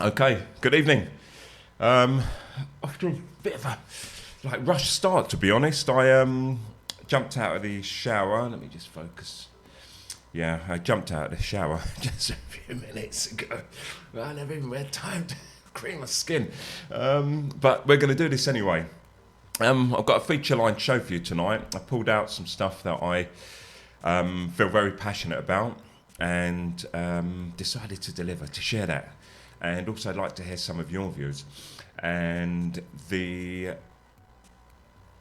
Okay, good evening. After a bit of a rush start, to be honest, I jumped out of the shower. Let me just focus. Yeah, I jumped out of the shower just a few minutes ago. I never even had time to cream my skin. But we're going to do this anyway. I've got a feature-length show for you tonight. I pulled out some stuff that I feel very passionate about and decided to deliver, to share that. And also I'd like to hear some of your views. And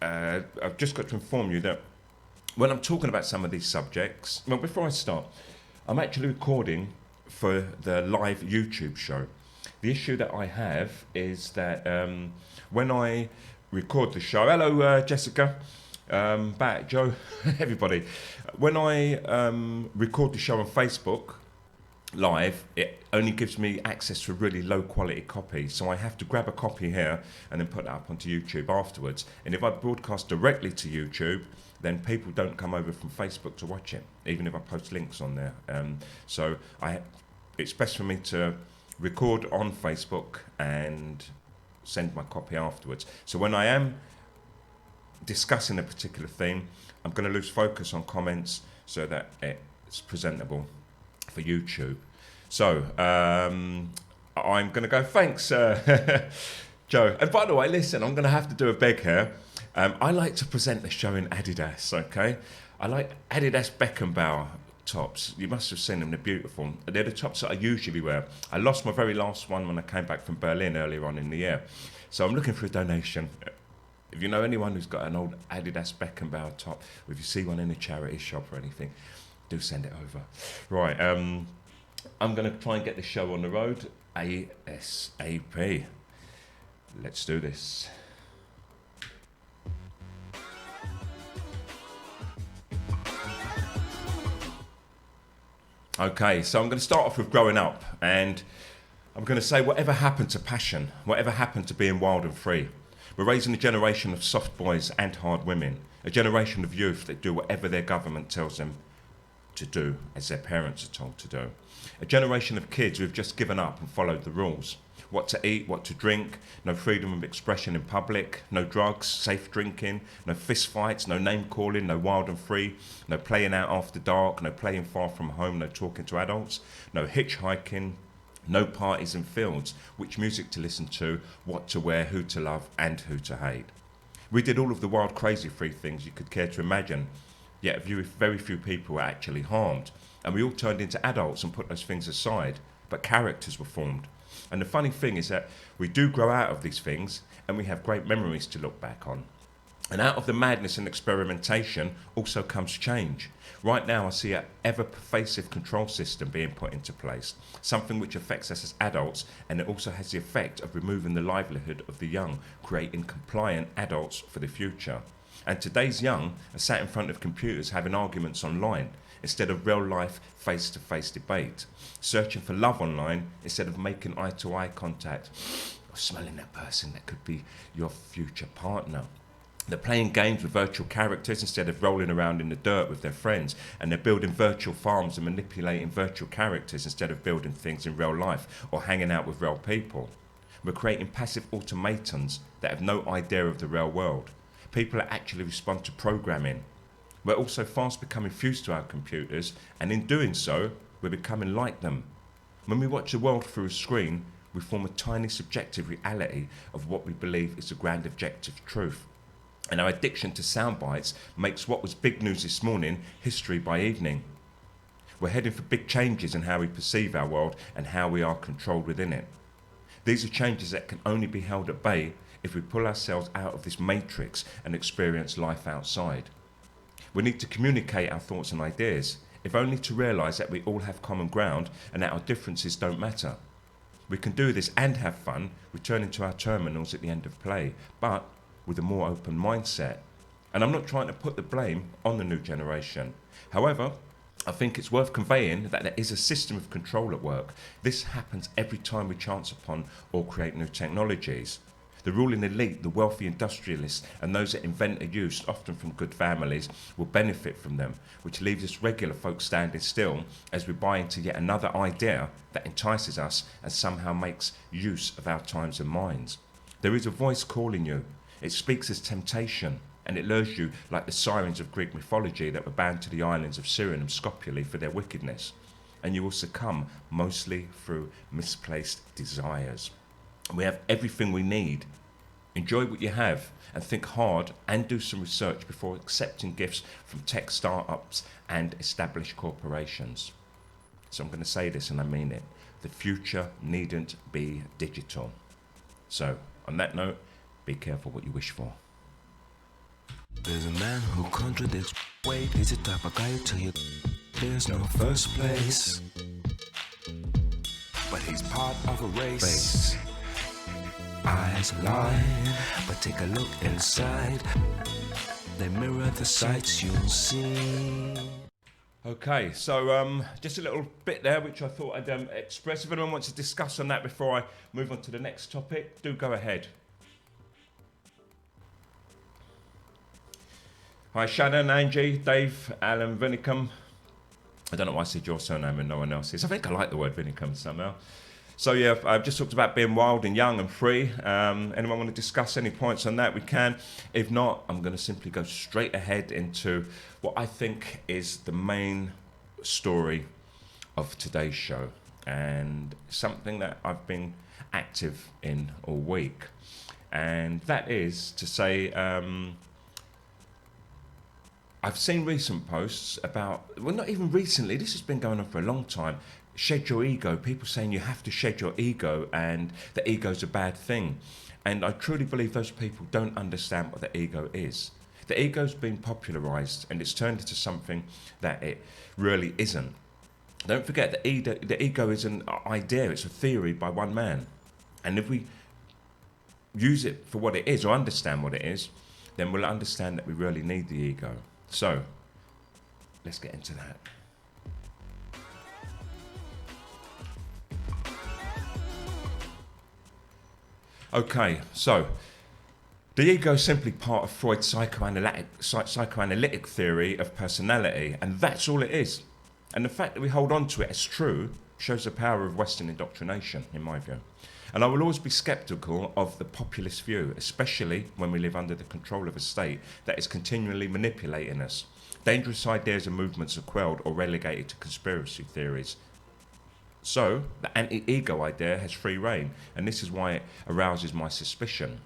I've just got to inform you that when I'm talking about some of these subjects, well, before I start, I'm actually recording for the live YouTube show. The issue that I have is that when I record the show, hello Jessica, back Joe, everybody. When I record the show on Facebook live, it only gives me access to a really low quality copy, so I have to grab a copy here and then put that up onto YouTube afterwards. And if I broadcast directly to YouTube, then people don't come over from Facebook to watch it, even if I post links on there. So it's best for me to record on Facebook and send my copy afterwards. So when I am discussing a particular theme, I'm going to lose focus on comments so that it's presentable for YouTube. So I'm going to go, thanks Joe. And by the way, listen, I'm going to have to do a beg here. I like to present the show in Adidas, okay? I like Adidas Beckenbauer tops. You must have seen them, they're beautiful. They're the tops that I usually wear. I lost my very last one when I came back from Berlin earlier on in the year. So I'm looking for a donation. If you know anyone who's got an old Adidas Beckenbauer top, or if you see one in a charity shop or anything, do send it over. Right, I'm going to try and get the show on the road ASAP. Let's do this. Okay, so I'm going to start off with growing up, and I'm going to say whatever happened to passion, whatever happened to being wild and free. We're raising a generation of soft boys and hard women, a generation of youth that do whatever their government tells them to do, as their parents are told to do. A generation of kids who have just given up and followed the rules. What to eat, what to drink, no freedom of expression in public, no drugs, safe drinking, no fist fights, no name calling, no wild and free, no playing out after dark, no playing far from home, no talking to adults, no hitchhiking, no parties and fields, which music to listen to, what to wear, who to love and who to hate. We did all of the wild crazy free things you could care to imagine, yet very few people were actually harmed. And we all turned into adults and put those things aside, but characters were formed. And the funny thing is that we do grow out of these things and we have great memories to look back on. And out of the madness and experimentation also comes change. Right now I see an ever-pervasive control system being put into place, something which affects us as adults, and it also has the effect of removing the livelihood of the young, creating compliant adults for the future. And today's young are sat in front of computers having arguments online instead of real-life face-to-face debate, searching for love online instead of making eye-to-eye contact or smelling that person that could be your future partner. They're playing games with virtual characters instead of rolling around in the dirt with their friends, and they're building virtual farms and manipulating virtual characters instead of building things in real life or hanging out with real people. We're creating passive automatons that have no idea of the real world. People that actually respond to programming. We're also fast becoming fused to our computers, and in doing so, we're becoming like them. When we watch the world through a screen, we form a tiny subjective reality of what we believe is the grand objective truth. And our addiction to sound bites makes what was big news this morning history by evening. We're heading for big changes in how we perceive our world and how we are controlled within it. These are changes that can only be held at bay if we pull ourselves out of this matrix and experience life outside. We need to communicate our thoughts and ideas, if only to realise that we all have common ground and that our differences don't matter. We can do this and have fun, returning to our terminals at the end of play, but with a more open mindset. And I'm not trying to put the blame on the new generation. However, I think it's worth conveying that there is a system of control at work. This happens every time we chance upon or create new technologies. The ruling elite, the wealthy industrialists, and those that invent a use, often from good families, will benefit from them, which leaves us regular folk standing still as we buy into yet another idea that entices us and somehow makes use of our times and minds. There is a voice calling you. It speaks as temptation, and it lures you like the sirens of Greek mythology that were bound to the islands of Syrian and Scopuli for their wickedness. And you will succumb mostly through misplaced desires. We have everything we need. Enjoy what you have and think hard and do some research before accepting gifts from tech startups and established corporations. So I'm going to say this and I mean it. The future needn't be digital. So on that note, be careful what you wish for. There's a man who contradicts. Wait, he's the type of guy who tell you there's no first place, but he's part of a race. Eyes lie, but take a look inside. They mirror the sights you'll see. Okay, so just a little bit there which I thought I'd express. If anyone wants to discuss on that before I move on to the next topic, do go ahead. Hi Shannon, Angie, Dave, Alan, Vinicum. I don't know why I said your surname and no one else's. I think I like the word Vinicum somehow. So yeah, I've just talked about being wild and young and free. Anyone want to discuss any points on that? We can. If not, I'm going to simply go straight ahead into what I think is the main story of today's show, and something that I've been active in all week. And that is to say, I've seen recent posts about, well, not even recently, this has been going on for a long time, shed your ego, people saying you have to shed your ego and the ego's a bad thing. And I truly believe those people don't understand what the ego is. The ego's been popularised and it's turned into something that it really isn't. Don't forget that the ego is an idea, it's a theory by one man. And if we use it for what it is or understand what it is, then we'll understand that we really need the ego. So, let's get into that. Okay, so the ego is simply part of Freud's psychoanalytic theory of personality, and that's all it is. And the fact that we hold on to it as true shows the power of Western indoctrination, in my view. And I will always be sceptical of the populist view, especially when we live under the control of a state that is continually manipulating us. Dangerous ideas and movements are quelled or relegated to conspiracy theories. So, the anti-ego idea has free reign, and this is why it arouses my suspicion.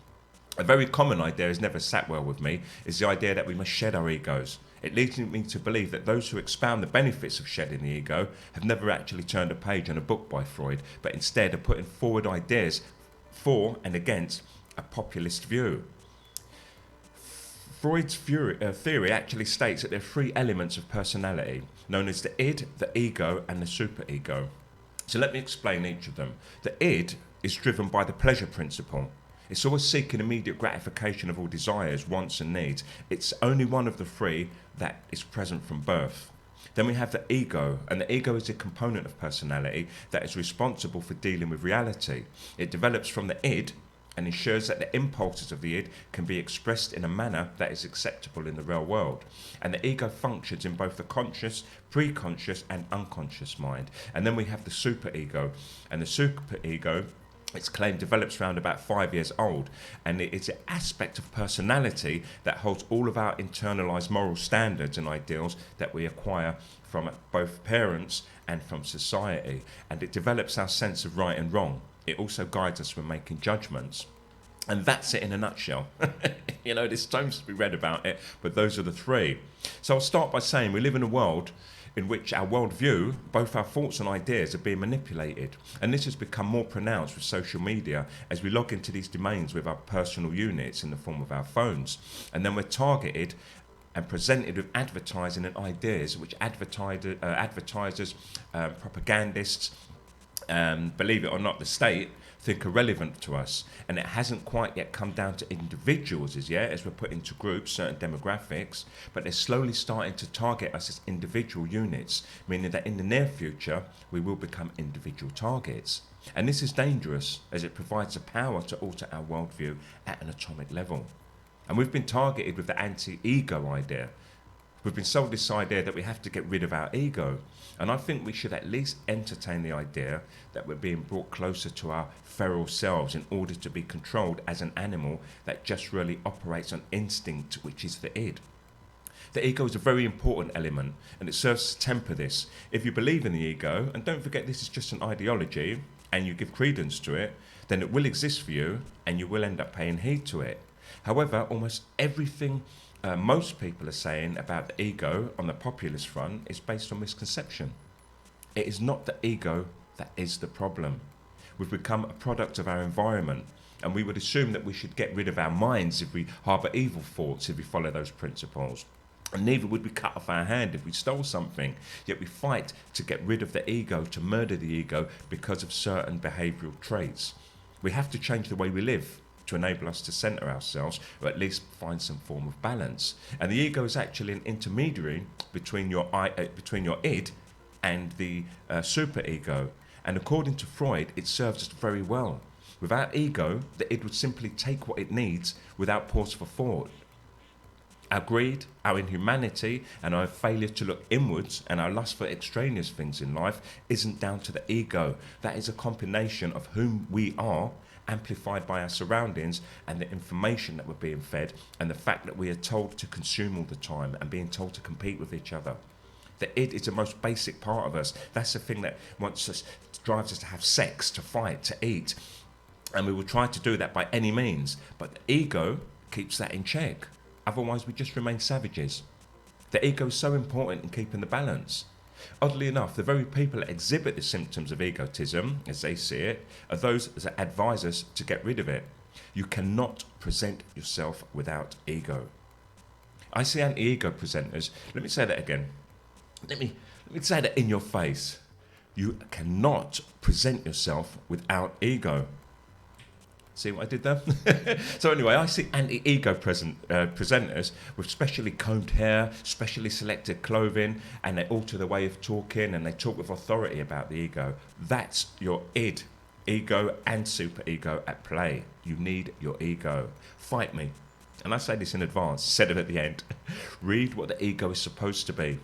A very common idea has never sat well with me, is the idea that we must shed our egos. It leads me to believe that those who expound the benefits of shedding the ego have never actually turned a page on a book by Freud, but instead are putting forward ideas for and against a populist view. Freud's theory actually states that there are three elements of personality, known as the id, the ego, and the superego. So let me explain each of them. The id is driven by the pleasure principle. It's always seeking immediate gratification of all desires, wants and needs. It's only one of the three that is present from birth. Then we have the ego, and the ego is a component of personality that is responsible for dealing with reality. It develops from the id and ensures that the impulses of the id can be expressed in a manner that is acceptable in the real world. And the ego functions in both the conscious, pre-conscious and unconscious mind. And then we have the superego, and the superego, its claim, develops around about 5 years old, and it's an aspect of personality that holds all of our internalized moral standards and ideals that we acquire from both parents and from society, and it develops our sense of right and wrong. It also guides us when making judgments. And that's it in a nutshell. You know, there's tons to be read about it, but those are the three. So I'll start by saying we live in a world in which our worldview, both our thoughts and ideas, are being manipulated. And this has become more pronounced with social media as we log into these domains with our personal units in the form of our phones. And then we're targeted and presented with advertising and ideas which advertisers, propagandists, believe it or not, the state think are relevant to us. And it hasn't quite yet come down to individuals as yet, as we're put into groups, certain demographics, but they're slowly starting to target us as individual units, meaning that in the near future, we will become individual targets. And this is dangerous, as it provides the power to alter our worldview at an atomic level. And we've been targeted with the anti-ego idea. We've been sold this idea that we have to get rid of our ego. And I think we should at least entertain the idea that we're being brought closer to our feral selves in order to be controlled as an animal that just really operates on instinct, which is the id. The ego is a very important element, and it serves to temper this. If you believe in the ego, and don't forget this is just an ideology, and you give credence to it, then it will exist for you, and you will end up paying heed to it. However, almost everything most people are saying about the ego on the populist front is based on misconception. It is not the ego that is the problem. We've become a product of our environment, and we would assume that we should get rid of our minds if we harbour evil thoughts, if we follow those principles. And neither would we cut off our hand if we stole something. Yet we fight to get rid of the ego, to murder the ego because of certain behavioural traits. We have to change the way we live to enable us to centre ourselves, or at least find some form of balance. And the ego is actually an intermediary between your id and the superego. And according to Freud, it serves us very well. Without ego, the id would simply take what it needs without pause for thought. Our greed, our inhumanity, and our failure to look inwards, and our lust for extraneous things in life isn't down to the ego. That is a combination of whom we are, amplified by our surroundings and the information that we're being fed, and the fact that we are told to consume all the time and being told to compete with each other. The id is the most basic part of us. That's the thing that drives us to have sex, to fight, to eat. And we will try to do that by any means. But the ego keeps that in check. Otherwise, we just remain savages. The ego is so important in keeping the balance. Oddly enough, the very people that exhibit the symptoms of egotism, as they see it, are those that advise us to get rid of it. You cannot present yourself without ego. I see anti-ego presenters. Let me say that again. Let me say that in your face. You cannot present yourself without ego. See what I did there? So anyway, I see anti-ego presenters with specially combed hair, specially selected clothing, and they alter the way of talking, and they talk with authority about the ego. That's your id, ego and superego at play. You need your ego. Fight me. And I say this in advance, said it at the end. Read what the ego is supposed to be.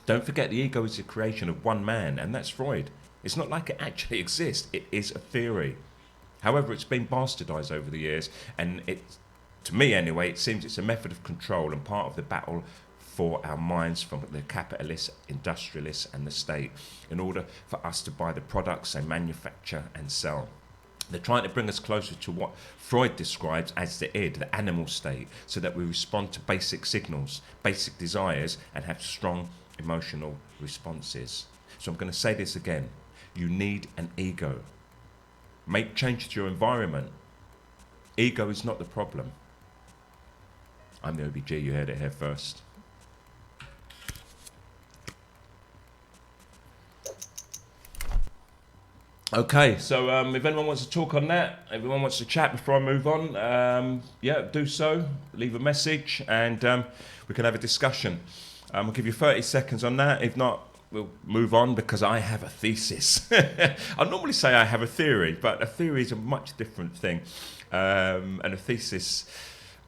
Don't forget the ego is the creation of one man, and that's Freud. It's not like it actually exists. It is a theory. However, it's been bastardized over the years, and to me anyway, it seems it's a method of control and part of the battle for our minds from the capitalists, industrialists and the state in order for us to buy the products they manufacture and sell. They're trying to bring us closer to what Freud describes as the id, the animal state, so that we respond to basic signals, basic desires, and have strong emotional responses. So I'm going to say this again. You need an ego. Make change to your environment. Ego is not the problem. I'm the OBG, you heard it here first. Okay, so if anyone wants to talk on that, everyone wants to chat before I move on, yeah, do so. Leave a message and we can have a discussion. I'll give you 30 seconds on that. If not, we'll move on because I have a thesis. I normally say I have a theory, but a theory is a much different thing. And a thesis,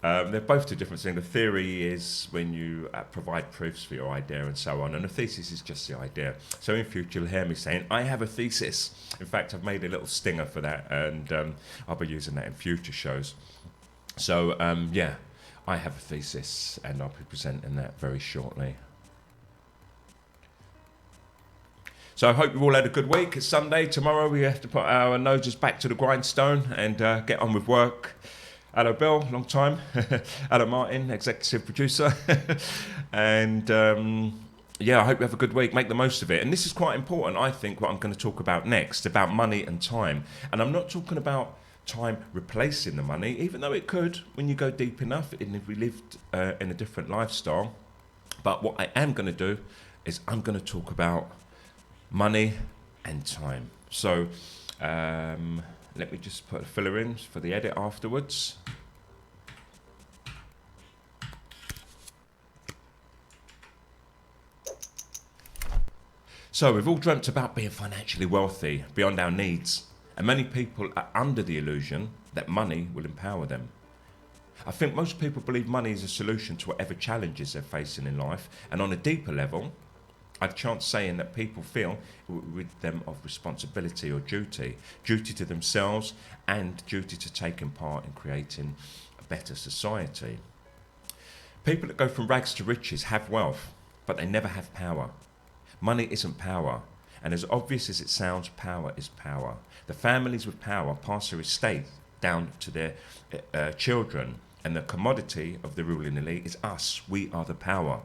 they're both two different things. The theory is when you provide proofs for your idea and so on, and a thesis is just the idea. So in future, you'll hear me saying, I have a thesis. In fact, I've made a little stinger for that, and I'll be using that in future shows. So, yeah, I have a thesis, and I'll be presenting that very shortly. So I hope you've all had a good week. It's Sunday. Tomorrow we have to put our noses back to the grindstone and get on with work. Hello, Bill. Long time. Hello, Martin, executive producer. And yeah, I hope you have a good week. Make the most of it. And this is quite important, I think, what I'm going to talk about next, about money and time. And I'm not talking about time replacing the money, even though it could when you go deep enough and if we lived in a different lifestyle. But what I am going to do is I'm going to talk about money and time. So let me just put a filler in for the edit afterwards. So we've all dreamt about being financially wealthy beyond our needs, and many people are under the illusion that money will empower them. I think most people believe money is a solution to whatever challenges they're facing in life, and on a deeper level, I'd chance saying that people feel with them of responsibility or duty to themselves and duty to taking part in creating a better society. People that go from rags to riches have wealth, but they never have power. Money isn't power, and as obvious as it sounds, power is power. The families with power pass their estate down to their children, and the commodity of the ruling elite is us. We are the power.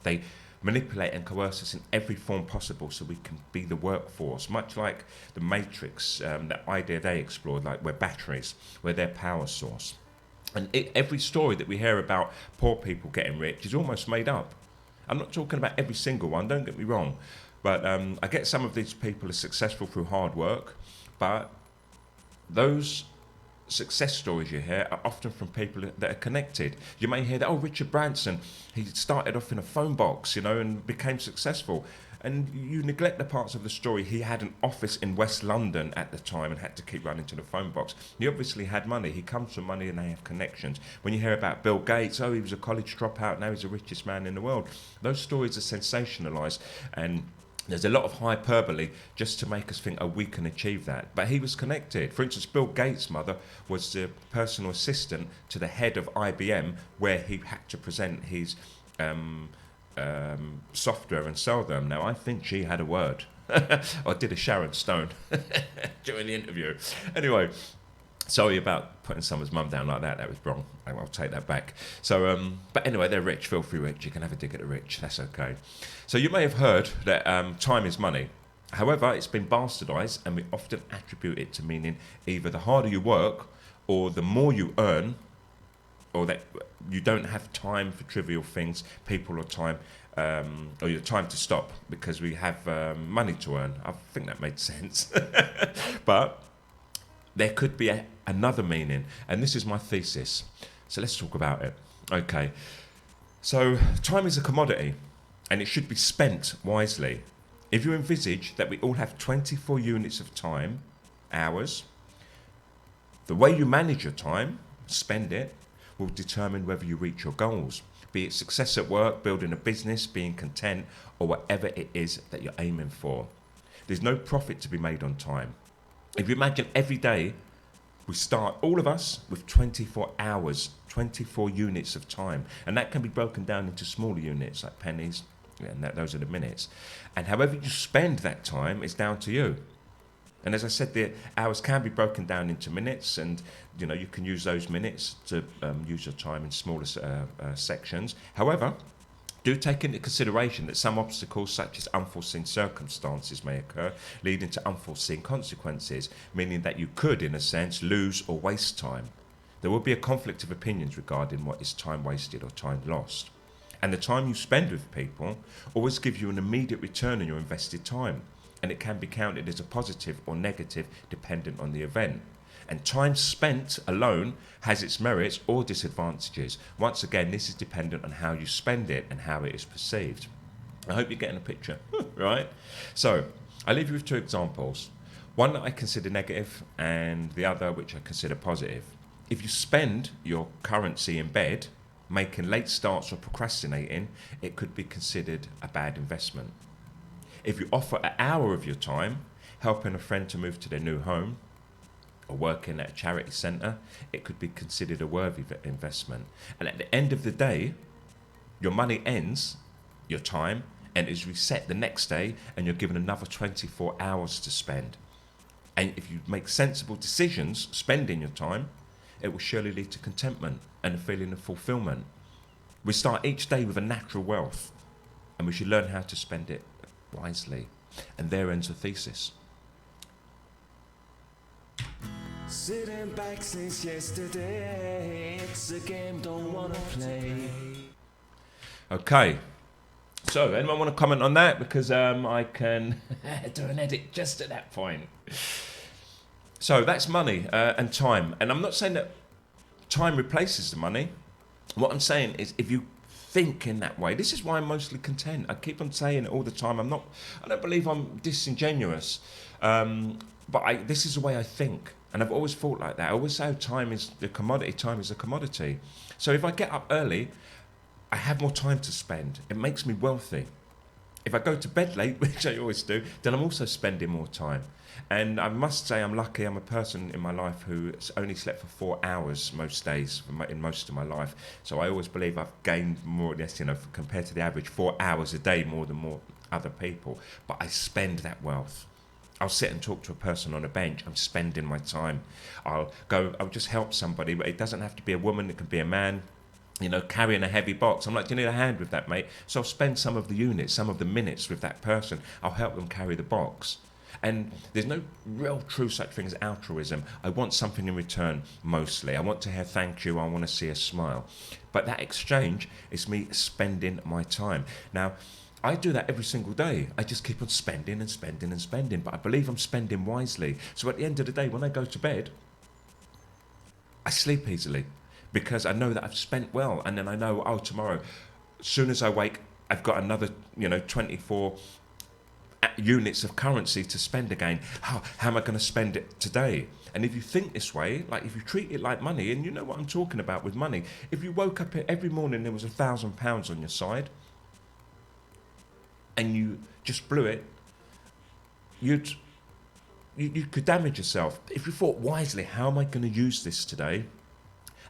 They manipulate and coerce us in every form possible so we can be the workforce, much like the Matrix, that idea they explored, like we're batteries, we're their power source. And every story that we hear about poor people getting rich is almost made up. I'm not talking about every single one, don't get me wrong, but I get some of these people are successful through hard work, but those success stories you hear are often from people that are connected. You may hear that, oh, Richard Branson, he started off in a phone box, and became successful. And you neglect the parts of the story. He had an office in West London at the time and had to keep running to the phone box. He obviously had money. He comes from money and they have connections. When you hear about Bill Gates, oh, he was a college dropout, now he's the richest man in the world. Those stories are sensationalised, and there's a lot of hyperbole just to make us think, oh, we can achieve that. But he was connected. For instance, Bill Gates' mother was the personal assistant to the head of IBM, where he had to present his software and sell them. Now, I think she had a word. I did a Sharon Stone during the interview. Anyway, sorry about putting someone's mum down like that. That was wrong. I'll take that back. So, but anyway, they're rich, filthy rich. You can have a dig at the rich. That's okay. So you may have heard that time is money. However, it's been bastardised, and we often attribute it to meaning either the harder you work or the more you earn, or that you don't have time for trivial things, people, or time, or your time to stop because we have money to earn. I think that made sense. But there could be another meaning, and this is my thesis. So let's talk about it. Okay. So time is a commodity, and it should be spent wisely. If you envisage that we all have 24 units of time, hours, the way you manage your time, spend it, will determine whether you reach your goals, be it success at work, building a business, being content, or whatever it is that you're aiming for. There's no profit to be made on time. If you imagine every day, we start, all of us, with 24 hours, 24 units of time, and that can be broken down into smaller units like pennies, and those are the minutes. And however you spend that time is down to you. And as I said, the hours can be broken down into minutes, and you can use those minutes to use your time in smaller sections. However, do take into consideration that some obstacles, such as unforeseen circumstances, may occur, leading to unforeseen consequences, meaning that you could, in a sense, lose or waste time. There will be a conflict of opinions regarding what is time wasted or time lost. And the time you spend with people always gives you an immediate return on your invested time, and it can be counted as a positive or negative dependent on the event. And time spent alone has its merits or disadvantages. Once again, this is dependent on how you spend it and how it is perceived. I hope you're getting a picture, right? So, I leave you with two examples. One that I consider negative and the other which I consider positive. If you spend your currency in bed, making late starts or procrastinating, it could be considered a bad investment. If you offer an hour of your time, helping a friend to move to their new home, or working at a charity centre, it could be considered a worthy investment. And at the end of the day, your money ends, your time, and is reset the next day, and you're given another 24 hours to spend. And if you make sensible decisions spending your time, it will surely lead to contentment and a feeling of fulfilment. We start each day with a natural wealth, and we should learn how to spend it wisely. And there ends the thesis. Sitting back since yesterday, it's a game don't wanna play. Okay, So, anyone want to comment on that? Because I can do an edit just at that point. So that's money and time. And I'm not saying that time replaces the money. What I'm saying is if you think in that way, this is why I'm mostly content. I keep on saying it all the time. I don't believe I'm disingenuous. But this is the way I think. And I've always thought like that. I always say time is the commodity. Time is a commodity. So if I get up early, I have more time to spend. It makes me wealthy. If I go to bed late, which I always do, then I'm also spending more time. And I must say I'm lucky. I'm a person in my life who only slept for 4 hours most days in most of my life. So I always believe I've gained more or less, compared to the average, 4 hours a day more than more other people. But I spend that wealth. I'll sit and talk to a person on a bench. I'm spending my time. I'll just help somebody. But it doesn't have to be a woman. It can be a man. Carrying a heavy box. I'm like, do you need a hand with that, mate? So I'll spend some of the units, some of the minutes with that person. I'll help them carry the box. And there's no real true such thing as altruism. I want something in return, mostly. I want to hear thank you. I want to see a smile. But that exchange is me spending my time. Now, I do that every single day. I just keep on spending and spending and spending. But I believe I'm spending wisely. So at the end of the day, when I go to bed, I sleep easily. Because I know that I've spent well, and then I know, tomorrow, as soon as I wake, I've got another, 24 units of currency to spend again. How am I going to spend it today? And if you think this way, like if you treat it like money, and you know what I'm talking about with money, if you woke up every morning there was £1,000 on your side, and you just blew it, you could damage yourself. If you thought wisely, how am I going to use this today?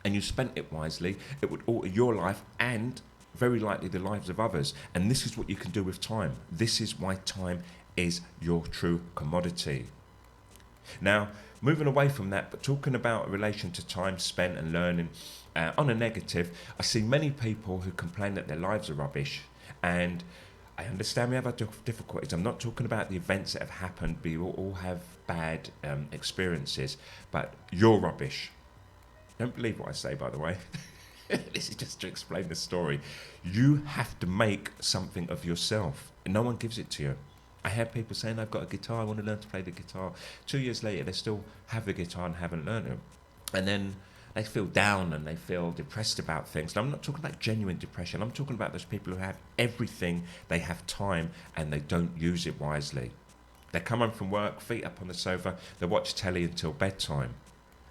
And you spent it wisely, it would alter your life and very likely the lives of others. And this is what you can do with time. This is why time is your true commodity. Now, moving away from that, but talking about a relation to time spent and learning, on a negative, I see many people who complain that their lives are rubbish. And I understand we have difficulties. I'm not talking about the events that have happened. We all have bad experiences, but you're rubbish. Don't believe what I say, by the way. This is just to explain the story. You have to make something of yourself. And no one gives it to you. I hear people saying, I've got a guitar, I want to learn to play the guitar. 2 years later, they still have the guitar and haven't learned it. And then they feel down and they feel depressed about things. And I'm not talking about genuine depression. I'm talking about those people who have everything, they have time, and they don't use it wisely. They come home from work, feet up on the sofa, they watch telly until bedtime.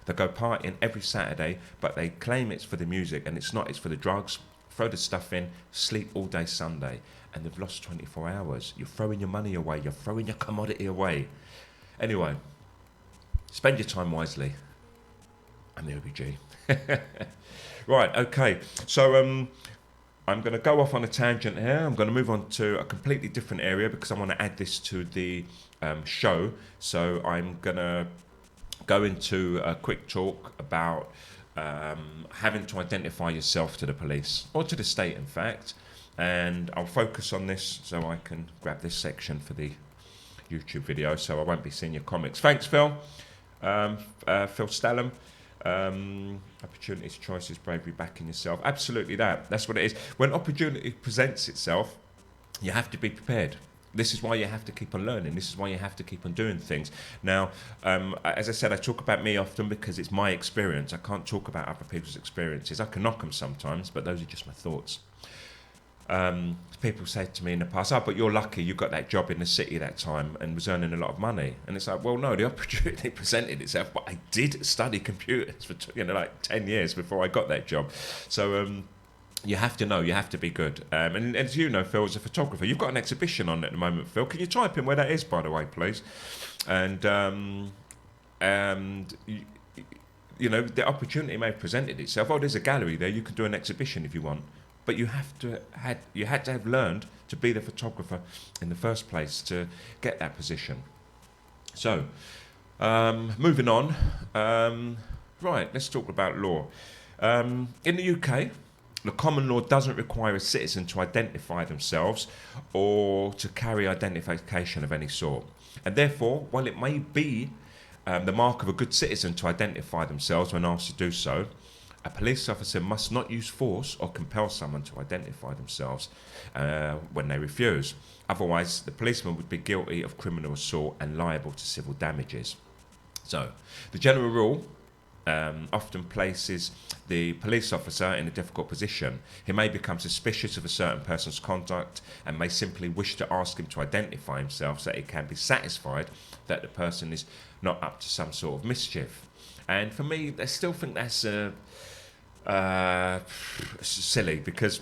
They go partying every Saturday, but they claim it's for the music, and it's not. It's for the drugs. Throw the stuff in, sleep all day Sunday, and they've lost 24 hours. You're throwing your money away. You're throwing your commodity away. Anyway, spend your time wisely. I'm the OBG. Right, okay. So I'm going to go off on a tangent here. I'm going to move on to a completely different area because I want to add this to the show. So I'm going to go into a quick talk about having to identify yourself to the police, or to the state in fact, and I'll focus on this so I can grab this section for the YouTube video, so I won't be seeing your comics. Thanks, Phil. Phil Stallam. Opportunities, choices, bravery, backing yourself. Absolutely that's what it is. When opportunity presents itself, you have to be prepared. This is why you have to keep on learning. This is why you have to keep on doing things. Now, as I said, I talk about me often because it's my experience. I can't talk about other people's experiences. I can knock them sometimes, but those are just my thoughts. People said to me in the past, but you're lucky you got that job in the city that time and was earning a lot of money. And it's like, well, no, the opportunity presented itself, but I did study computers for 10 years before I got that job. So you have to know, you have to be good. And as you know, Phil, as a photographer, you've got an exhibition on at the moment, Phil. Can you type in where that is, by the way, please? And the opportunity may have presented itself. Oh, there's a gallery there. You can do an exhibition if you want. But you had to have learned to be the photographer in the first place to get that position. So, moving on. Right, let's talk about law. In the UK, the common law doesn't require a citizen to identify themselves or to carry identification of any sort. And therefore, while it may be the mark of a good citizen to identify themselves when asked to do so, A police officer must not use force or compel someone to identify themselves when they refuse. Otherwise, the policeman would be guilty of criminal assault and liable to civil damages. So, the general rule often places the police officer in a difficult position. He may become suspicious of a certain person's conduct and may simply wish to ask him to identify himself so that he can be satisfied that the person is not up to some sort of mischief. And for me, I still think that's silly, because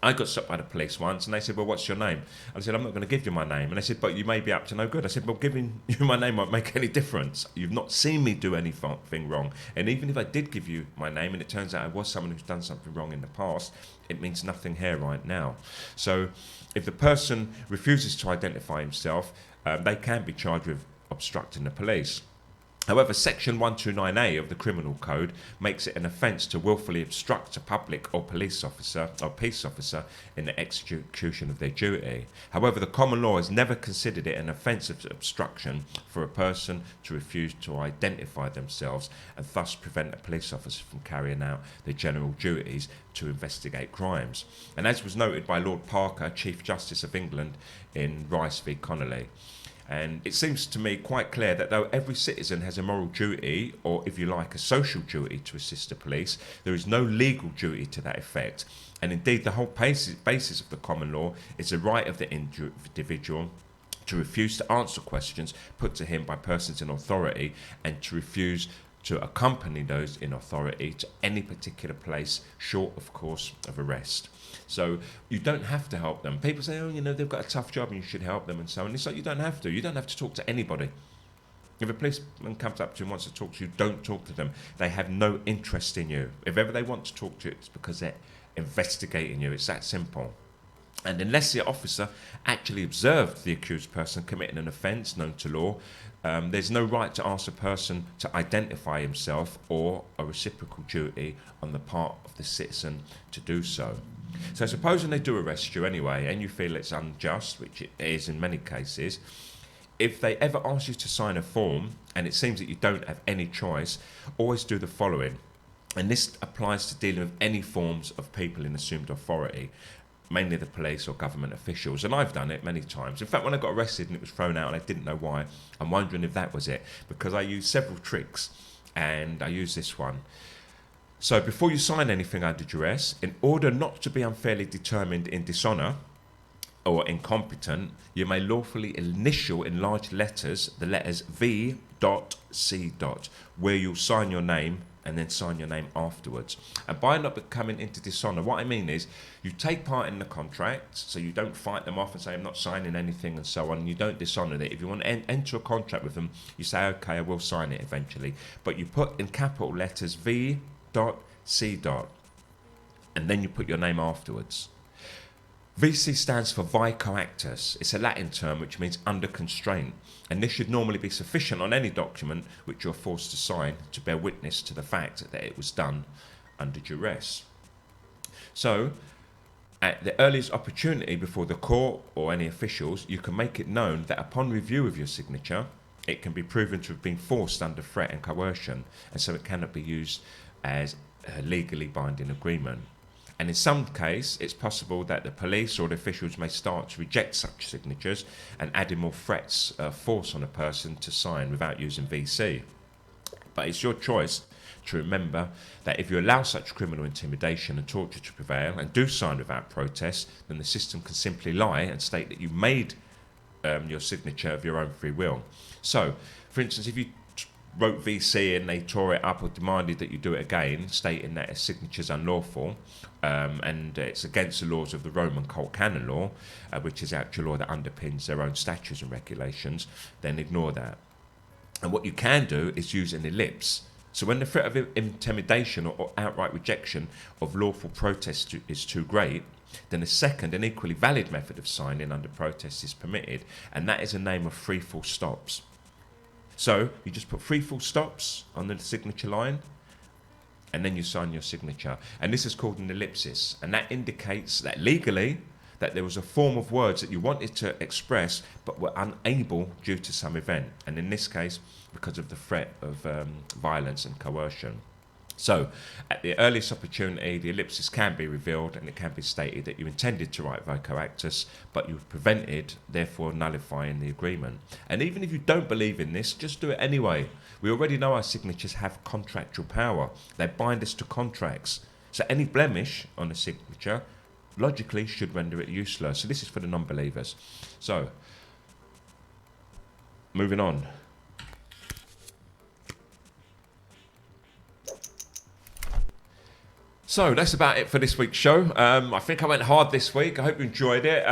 I got stopped by the police once and they said, well, what's your name? I said, I'm not going to give you my name. And they said, but you may be up to no good. I said, well, giving you my name won't make any difference. You've not seen me do anything wrong. And even if I did give you my name and it turns out I was someone who's done something wrong in the past, it means nothing here right now. So if the person refuses to identify himself, they can be charged with obstructing the police. However, Section 129A of the Criminal Code makes it an offence to willfully obstruct a public or police officer or peace officer in the execution of their duty. However, the common law has never considered it an offence of obstruction for a person to refuse to identify themselves and thus prevent a police officer from carrying out their general duties to investigate crimes. And as was noted by Lord Parker, Chief Justice of England, in Rice v. Connolly. And it seems to me quite clear that though every citizen has a moral duty, or if you like, a social duty to assist the police, there is no legal duty to that effect. And indeed, the whole basis of the common law is the right of the individual to refuse to answer questions put to him by persons in authority and to refuse to accompany those in authority to any particular place, short, of course, of arrest. So you don't have to help them. People say, oh, you know, they've got a tough job and you should help them and so on. It's like, you don't have to. You don't have to talk to anybody. If a policeman comes up to you and wants to talk to you, don't talk to them. They have no interest in you. If ever they want to talk to you, it's because they're investigating you. It's that simple. And unless the officer actually observed the accused person committing an offence known to law, there's no right to ask a person to identify himself or a reciprocal duty on the part of the citizen to do so. So supposing they do arrest you anyway and you feel it's unjust, which it is in many cases, if they ever ask you to sign a form and it seems that you don't have any choice, always do the following. And this applies to dealing with any forms of people in assumed authority, mainly the police or government officials. And I've done it many times. In fact, when I got arrested and it was thrown out and I didn't know why, I'm wondering if that was it, because I used several tricks and I used this one. So before you sign anything under duress, in order not to be unfairly determined in dishonour or incompetent, you may lawfully initial in large letters the letters V.C. where you'll sign your name and then sign your name afterwards. And by not becoming into dishonour, what I mean is you take part in the contract, so you don't fight them off and say, I'm not signing anything and so on, and you don't dishonour it. If you want to enter a contract with them, you say, okay, I will sign it eventually. But you put in capital letters V.C. and then you put your name afterwards. VC stands for vi coactus. It's a Latin term which means under constraint, and this should normally be sufficient on any document which you're forced to sign to bear witness to the fact that it was done under duress. So, at the earliest opportunity before the court or any officials, you can make it known that upon review of your signature, it can be proven to have been forced under threat and coercion, and so it cannot be used as a legally binding agreement. And in some case, it's possible that the police or the officials may start to reject such signatures and adding more threats, force on a person to sign without using VC. But it's your choice to remember that if you allow such criminal intimidation and torture to prevail and do sign without protest, then the system can simply lie and state that you made your signature of your own free will. So, for instance, if you wrote VC and they tore it up or demanded that you do it again, stating that a signature is unlawful and it's against the laws of the Roman cult canon law, which is the actual law that underpins their own statutes and regulations, then ignore that. And what you can do is use an ellipse. So when the threat of intimidation or outright rejection of lawful protest is too great, then a second and equally valid method of signing under protest is permitted, and that is a name of 3 full stops. So you just put 3 full stops on the signature line and then you sign your signature. And this is called an ellipsis, and that indicates that legally that there was a form of words that you wanted to express but were unable due to some event, and in this case because of the threat of violence and coercion. So, at the earliest opportunity, the ellipsis can be revealed and it can be stated that you intended to write Coactus, but you've prevented, therefore nullifying the agreement. And even if you don't believe in this, just do it anyway. We already know our signatures have contractual power. They bind us to contracts. So any blemish on a signature logically should render it useless. So this is for the non-believers. So, moving on. So that's about it for this week's show. I think I went hard this week. I hope you enjoyed it.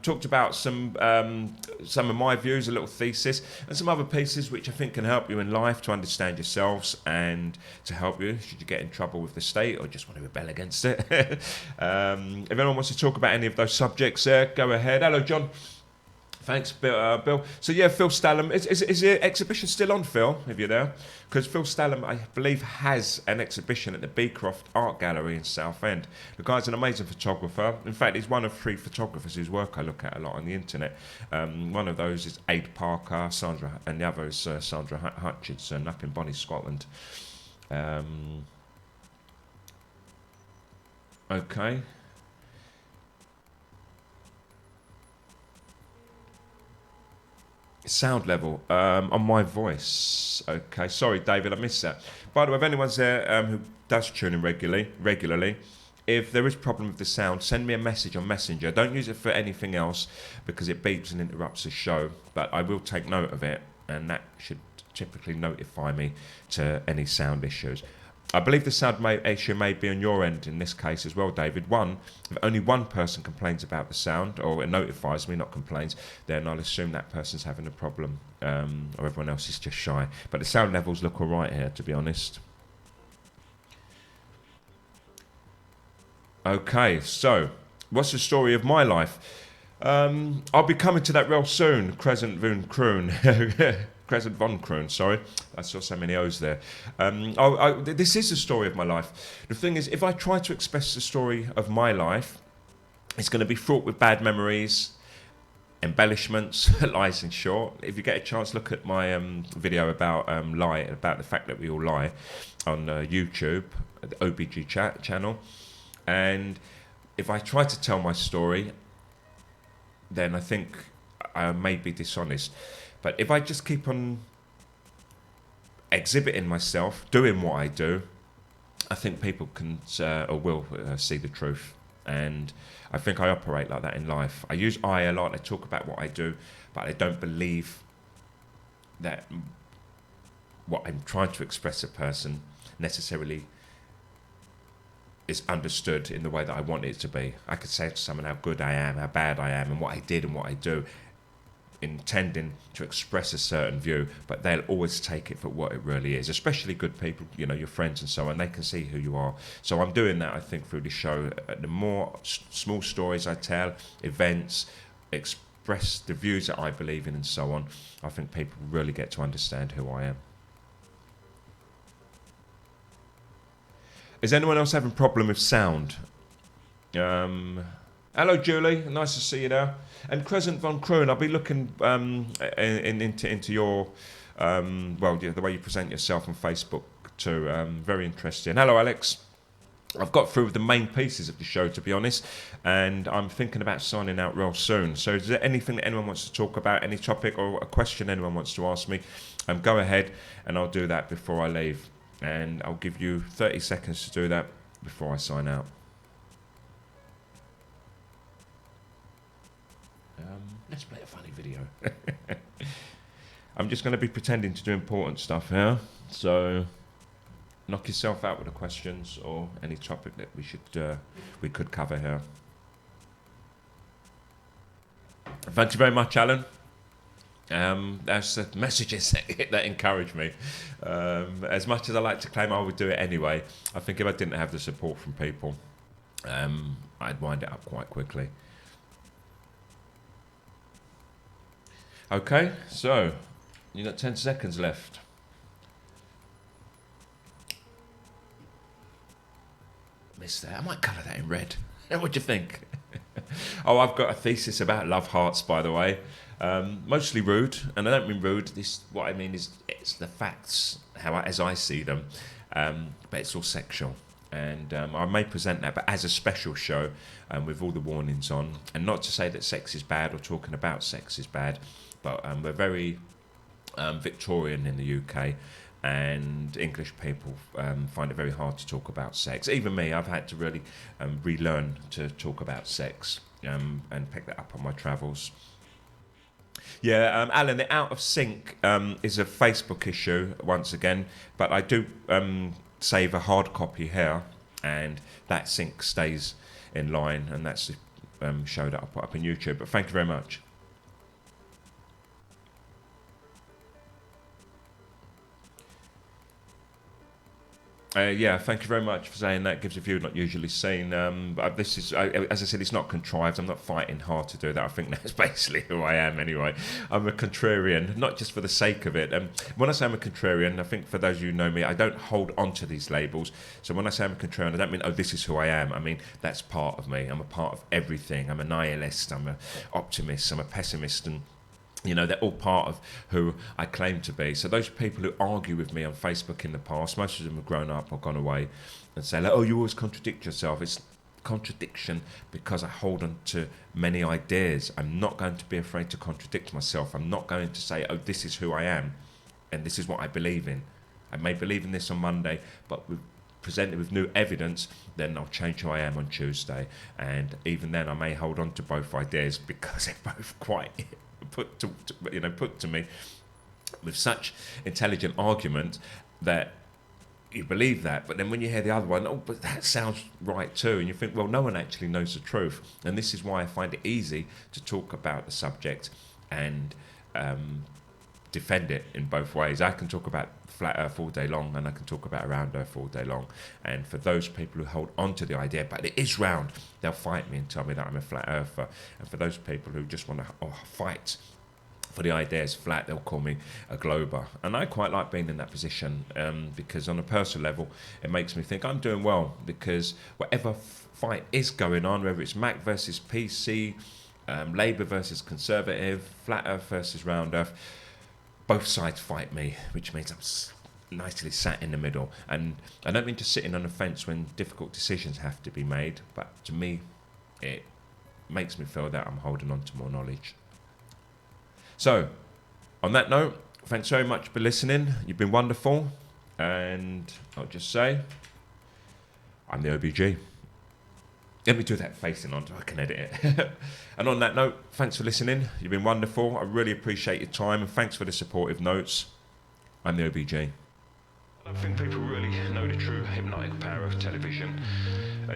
Talked about some of my views, a little thesis, and some other pieces which I think can help you in life to understand yourselves and to help you should you get in trouble with the state or just want to rebel against it. If anyone wants to talk about any of those subjects, go ahead. Hello, John. Thanks, Bill. So yeah, Phil Stallam. Is the exhibition still on, Phil, if you're there? Because Phil Stallam, I believe, has an exhibition at the Beecroft Art Gallery in Southend. The guy's an amazing photographer. In fact, he's one of 3 photographers whose work I look at a lot on the internet. One of those is Aid Parker, Sandra, and the other is Sandra Hutchinson up in Bonnie, Scotland. Okay. Sound level on my voice. Okay, sorry, David, I missed that. By the way, if anyone's there who does tune in regularly, if there is a problem with the sound, send me a message on Messenger. Don't use it for anything else because it beeps and interrupts the show. But I will take note of it, and that should typically notify me to any sound issues. I believe the sound issue may be on your end in this case as well, David. If only one person complains about the sound, or it notifies me, not complains, then I'll assume that person's having a problem, or everyone else is just shy. But the sound levels look all right here, to be honest. Okay, so what's the story of my life? I'll be coming to that real soon. Crescent von Kroon, sorry. I saw so many O's there. This is the story of my life. The thing is, if I try to express the story of my life, it's going to be fraught with bad memories, embellishments, lies in short. If you get a chance, look at my video about about the fact that we all lie on YouTube, the OBG channel. And if I try to tell my story, then I think I may be dishonest. But if I just keep on exhibiting myself, doing what I do, I think people can or will see the truth. And I think I operate like that in life. I use I a lot. I talk about what I do, but I don't believe that what I'm trying to express a person necessarily is understood in the way that I want it to be. I could say to someone how good I am, how bad I am, and what I did and what I do, intending to express a certain view, but they'll always take it for what it really is, especially good people, you know, your friends and so on. They can see who you are. So I'm doing that, I think, through the show. The more small stories I tell, events, express the views that I believe in and so on, I think people really get to understand who I am. Is anyone else having a problem with sound? Hello, Julie. Nice to see you there. And Crescent von Kroon, I'll be looking into your, the way you present yourself on Facebook too. Very interesting. Hello, Alex. I've got through the main pieces of the show, to be honest, and I'm thinking about signing out real soon. So is there anything that anyone wants to talk about, any topic or a question anyone wants to ask me, go ahead and I'll do that before I leave. And I'll give you 30 seconds to do that before I sign out. Let's play a funny video. I'm just going to be pretending to do important stuff here. So knock yourself out with the questions or any topic that we could cover here. Thank you very much, Alan. That's the messages that encourage me. As much as I like to claim I would do it anyway, I think if I didn't have the support from people, I'd wind it up quite quickly. Okay, so you got 10 seconds left. Missed that. I might colour that in red. What do you think? Oh, I've got a thesis about love hearts, by the way. Mostly rude, and I don't mean rude. What I mean is it's the facts, as I see them. but it's all sexual. And I may present that, but as a special show with all the warnings on. And not to say that sex is bad or talking about sex is bad, but we're very Victorian in the UK, and English people find it very hard to talk about sex. Even me, I've had to really relearn to talk about sex and pick that up on my travels. Yeah, Alan, the Out of Sync is a Facebook issue once again, but I do save a hard copy here, and that sync stays in line, and that's the show that I'll put up on YouTube. But thank you very much. Yeah, thank you very much for saying that. Gives a view not usually seen. But this is, as I said, it's not contrived. I'm not fighting hard to do that. I think that's basically who I am anyway. I'm a contrarian, not just for the sake of it. When I say I'm a contrarian, I think for those of you who know me, I don't hold on to these labels. So when I say I'm a contrarian, I don't mean, oh, this is who I am. I mean, that's part of me. I'm a part of everything. I'm a nihilist. I'm an optimist. I'm a pessimist. And you know, they're all part of who I claim to be. So those people who argue with me on Facebook in the past, most of them have grown up or gone away and say, like, oh, you always contradict yourself. It's contradiction because I hold on to many ideas. I'm not going to be afraid to contradict myself. I'm not going to say, oh, this is who I am and this is what I believe in. I may believe in this on Monday, but presented with new evidence, then I'll change who I am on Tuesday. And even then, I may hold on to both ideas because they're both quite put to me with such intelligent argument that you believe that, but then when you hear the other one, oh, but that sounds right too, and you think, well, no one actually knows the truth. And this is why I find it easy to talk about the subject and defend it in both ways. I can talk about flat earth all day long, and I can talk about round earth all day long. And for those people who hold on to the idea, but it is round, they'll fight me and tell me that I'm a flat earther. And for those people who just want to fight for the idea is flat, they'll call me a glober. And I quite like being in that position because on a personal level, it makes me think I'm doing well, because whatever fight is going on, whether it's Mac versus PC, Labour versus Conservative, flat earth versus round earth, both sides fight me, which means I'm nicely sat in the middle. And I don't mean just sitting on a fence when difficult decisions have to be made, but to me, it makes me feel that I'm holding on to more knowledge. So, on that note, thanks very much for listening. You've been wonderful. And I'll just say, I'm the OBG. Let me do that facing on so I can edit it. And on that note, thanks for listening. You've been wonderful. I really appreciate your time, and thanks for the supportive notes. I'm the OBG. I don't think people really know the true hypnotic power of television.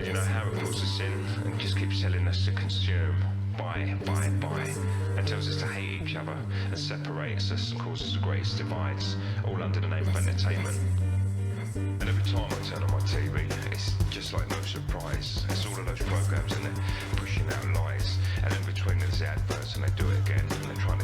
You know, how it pulls us in and just keeps telling us to consume, buy, and tells us to hate each other and separates us and causes the greatest divides, all under the name of entertainment. And every time I turn on my TV, it's just like no surprise. It's all of those programs and they're pushing out lies. And in between there's the adverts and they do it again and they're trying